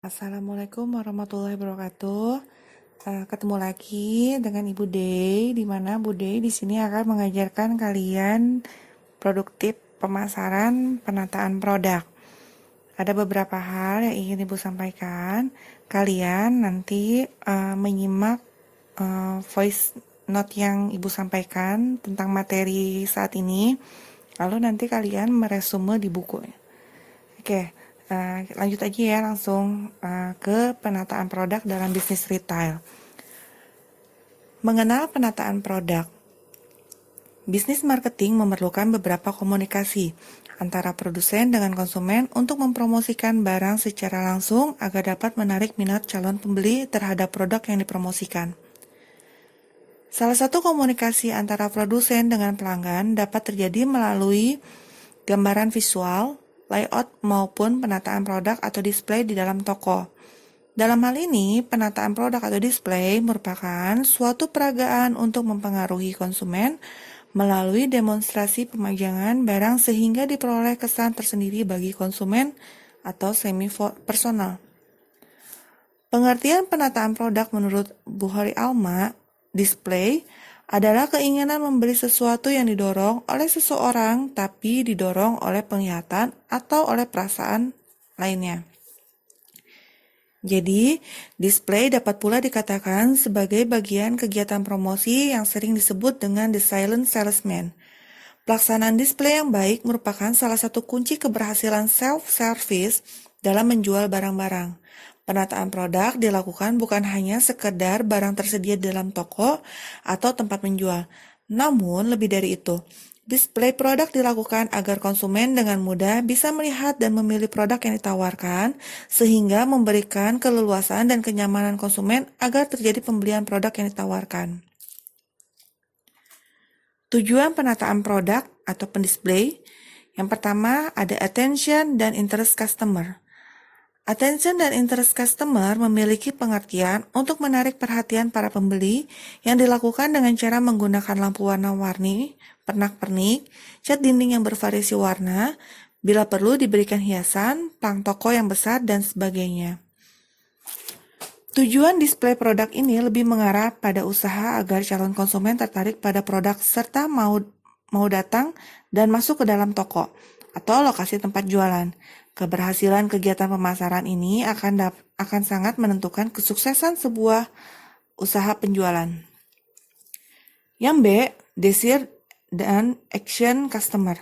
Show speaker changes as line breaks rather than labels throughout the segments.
Assalamualaikum warahmatullahi wabarakatuh. Ketemu lagi dengan Ibu Dey, di mana Bu Dey di sini akan mengajarkan kalian produktif pemasaran penataan produk. Ada beberapa hal yang ingin Ibu sampaikan. Kalian nanti menyimak voice note yang Ibu sampaikan tentang materi saat ini. Lalu nanti kalian meresume di buku. Oke, lanjut aja ya langsung ke penataan produk dalam bisnis retail. Mengenal penataan produk. Bisnis marketing memerlukan beberapa komunikasi antara produsen dengan konsumen untuk mempromosikan barang secara langsung agar dapat menarik minat calon pembeli terhadap produk yang dipromosikan. Salah satu komunikasi antara produsen dengan pelanggan dapat terjadi melalui gambaran visual, layout maupun penataan produk atau display di dalam toko. Dalam hal ini, penataan produk atau display merupakan suatu peragaan untuk mempengaruhi konsumen melalui demonstrasi pemajangan barang sehingga diperoleh kesan tersendiri bagi konsumen atau semi-personal. Pengertian penataan produk menurut Bu Hori Alma, display adalah keinginan membeli sesuatu yang didorong oleh seseorang tapi didorong oleh penglihatan atau oleh perasaan lainnya. Jadi, display dapat pula dikatakan sebagai bagian kegiatan promosi yang sering disebut dengan the silent salesman. Pelaksanaan display yang baik merupakan salah satu kunci keberhasilan self-service dalam menjual barang-barang. Penataan produk dilakukan bukan hanya sekedar barang tersedia di dalam toko atau tempat menjual, namun lebih dari itu. Display produk dilakukan agar konsumen dengan mudah bisa melihat dan memilih produk yang ditawarkan, sehingga memberikan keleluasan dan kenyamanan konsumen agar terjadi pembelian produk yang ditawarkan. Tujuan penataan produk atau pendisplay, yang pertama ada attention dan interest customer. Attention dan interest customer memiliki pengertian untuk menarik perhatian para pembeli yang dilakukan dengan cara menggunakan lampu warna-warni, pernak-pernik, cat dinding yang bervariasi warna, bila perlu diberikan hiasan, plang toko yang besar, dan sebagainya. Tujuan display produk ini lebih mengarah pada usaha agar calon konsumen tertarik pada produk serta mau datang dan masuk ke dalam toko atau lokasi tempat jualan. Keberhasilan kegiatan pemasaran ini akan sangat menentukan kesuksesan sebuah usaha penjualan. Yang B, desire dan action customer.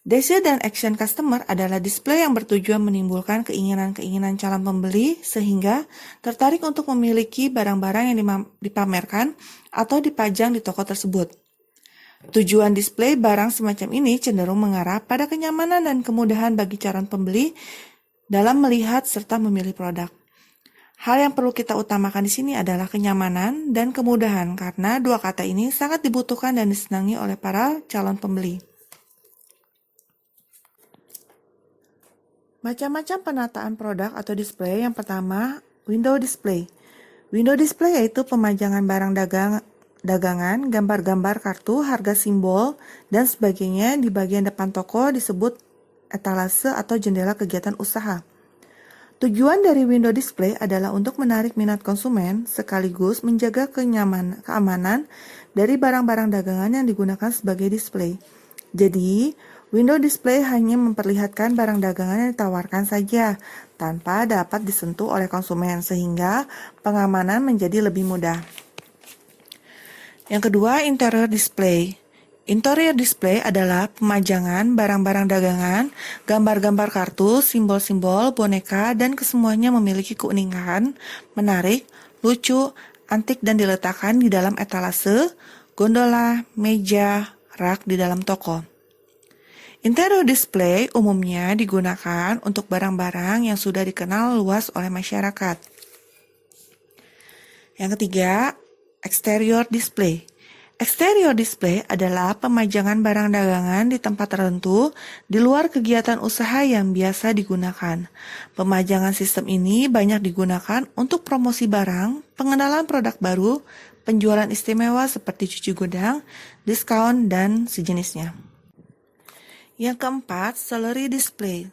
Desire dan action customer adalah display yang bertujuan menimbulkan keinginan-keinginan calon pembeli sehingga tertarik untuk memiliki barang-barang yang dipamerkan atau dipajang di toko tersebut. Tujuan display barang semacam ini cenderung mengarah pada kenyamanan dan kemudahan bagi calon pembeli dalam melihat serta memilih produk. Hal yang perlu kita utamakan di sini adalah kenyamanan dan kemudahan karena dua kata ini sangat dibutuhkan dan disenangi oleh para calon pembeli. Macam-macam penataan produk atau display. Yang pertama, window display. Window display yaitu pemajangan barang dagangan, gambar-gambar kartu, harga simbol, dan sebagainya di bagian depan toko disebut etalase atau jendela kegiatan usaha. Tujuan dari window display adalah untuk menarik minat konsumen sekaligus menjaga keamanan dari barang-barang dagangan yang digunakan sebagai display. Jadi, window display hanya memperlihatkan barang dagangan yang ditawarkan saja tanpa dapat disentuh oleh konsumen sehingga pengamanan menjadi lebih mudah. Yang kedua, interior display. Interior display adalah pemajangan barang-barang dagangan, gambar-gambar kartu, simbol-simbol, boneka, dan kesemuanya memiliki keunikan, menarik, lucu, antik, dan diletakkan di dalam etalase, gondola, meja, rak di dalam toko. Interior display umumnya digunakan untuk barang-barang yang sudah dikenal luas oleh masyarakat. Yang ketiga, exterior display. Exterior display adalah pemajangan barang dagangan di tempat tertentu di luar kegiatan usaha yang biasa digunakan. Pemajangan sistem ini banyak digunakan untuk promosi barang, pengenalan produk baru, penjualan istimewa seperti cuci gudang, diskon, dan sejenisnya. Yang keempat, salary display.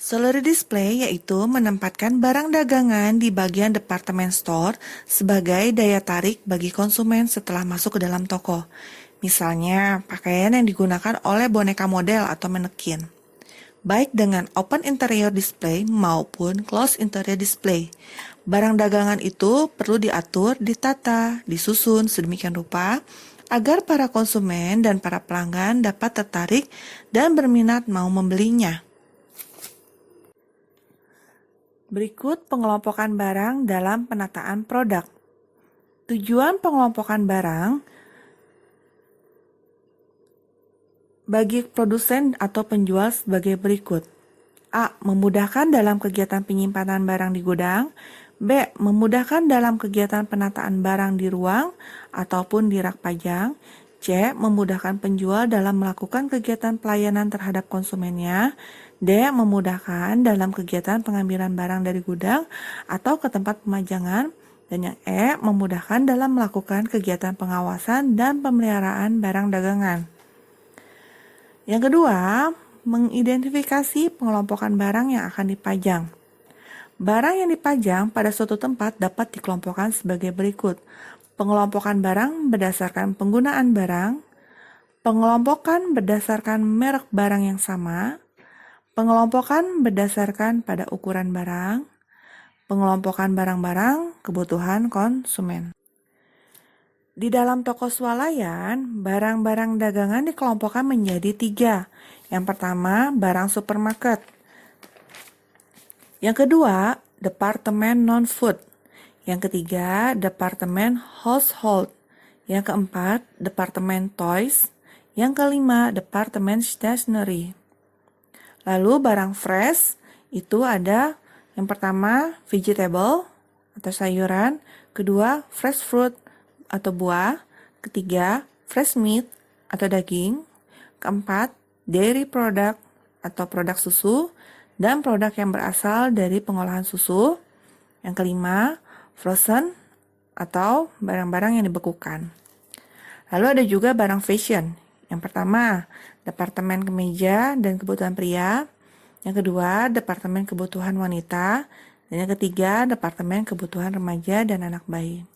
Salary display yaitu menempatkan barang dagangan di bagian departemen store sebagai daya tarik bagi konsumen setelah masuk ke dalam toko. Misalnya, pakaian yang digunakan oleh boneka model atau manekin. Baik dengan open interior display maupun closed interior display. Barang dagangan itu perlu diatur, ditata, disusun sedemikian rupa agar para konsumen dan para pelanggan dapat tertarik dan berminat mau membelinya. Berikut pengelompokan barang dalam penataan produk. Tujuan pengelompokan barang bagi produsen atau penjual sebagai berikut. A. Memudahkan dalam kegiatan penyimpanan barang di gudang. B. Memudahkan dalam kegiatan penataan barang di ruang ataupun di rak pajang. C. Memudahkan penjual dalam melakukan kegiatan pelayanan terhadap konsumennya. D. Memudahkan dalam kegiatan pengambilan barang dari gudang atau ke tempat pemajangan. Dan yang E. Memudahkan dalam melakukan kegiatan pengawasan dan pemeliharaan barang dagangan. Yang kedua, mengidentifikasi pengelompokan barang yang akan dipajang. Barang yang dipajang pada suatu tempat dapat dikelompokkan sebagai berikut. Pengelompokan barang berdasarkan penggunaan barang, pengelompokan berdasarkan merek barang yang sama, pengelompokan berdasarkan pada ukuran barang, pengelompokan barang-barang kebutuhan konsumen. Di dalam toko swalayan, barang-barang dagangan dikelompokkan menjadi 3. Yang pertama, barang supermarket. Yang kedua, departemen non-food. Yang ketiga, departemen household. Yang keempat, departemen toys. Yang kelima, departemen stationery. Lalu barang fresh itu ada yang pertama vegetable atau sayuran, kedua fresh fruit atau buah, ketiga fresh meat atau daging, keempat dairy product atau produk susu, dan produk yang berasal dari pengolahan susu, yang kelima frozen atau barang-barang yang dibekukan. Lalu ada juga barang fashion. Yang pertama, departemen kemeja dan kebutuhan pria. Yang kedua, departemen kebutuhan wanita. Dan yang ketiga, departemen kebutuhan remaja dan anak bayi.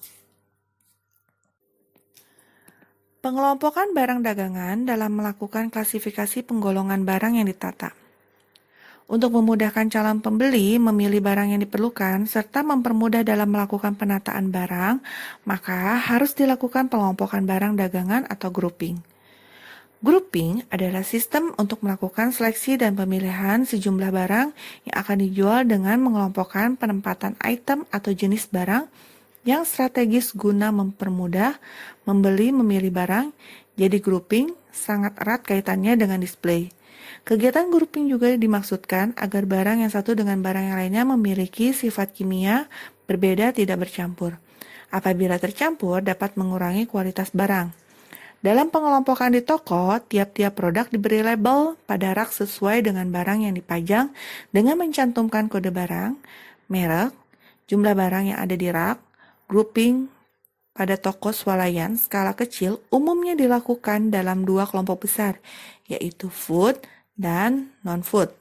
Pengelompokan barang dagangan dalam melakukan klasifikasi penggolongan barang yang ditata. Untuk memudahkan calon pembeli memilih barang yang diperlukan serta mempermudah dalam melakukan penataan barang, maka harus dilakukan pengelompokan barang dagangan atau grouping. Grouping adalah sistem untuk melakukan seleksi dan pemilihan sejumlah barang yang akan dijual dengan mengelompokkan penempatan item atau jenis barang yang strategis guna mempermudah membeli memilih barang. Jadi grouping sangat erat kaitannya dengan display. Kegiatan grouping juga dimaksudkan agar barang yang satu dengan barang yang lainnya memiliki sifat kimia berbeda, tidak bercampur. Apabila tercampur dapat mengurangi kualitas barang. Dalam pengelompokan di toko, tiap-tiap produk diberi label pada rak sesuai dengan barang yang dipajang dengan mencantumkan kode barang, merek, jumlah barang yang ada di rak. Grouping pada toko swalayan skala kecil umumnya dilakukan dalam 2 kelompok besar, yaitu food dan non-food.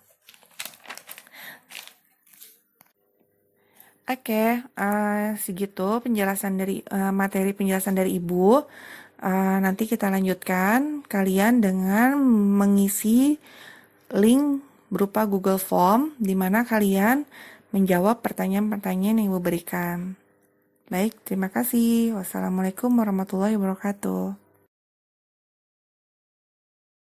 Oke, segitu penjelasan dari materi penjelasan dari Ibu. Nanti kita lanjutkan kalian dengan mengisi link berupa Google Form di mana kalian menjawab pertanyaan-pertanyaan yang Ibu berikan. Baik, terima kasih. Wassalamualaikum warahmatullahi wabarakatuh.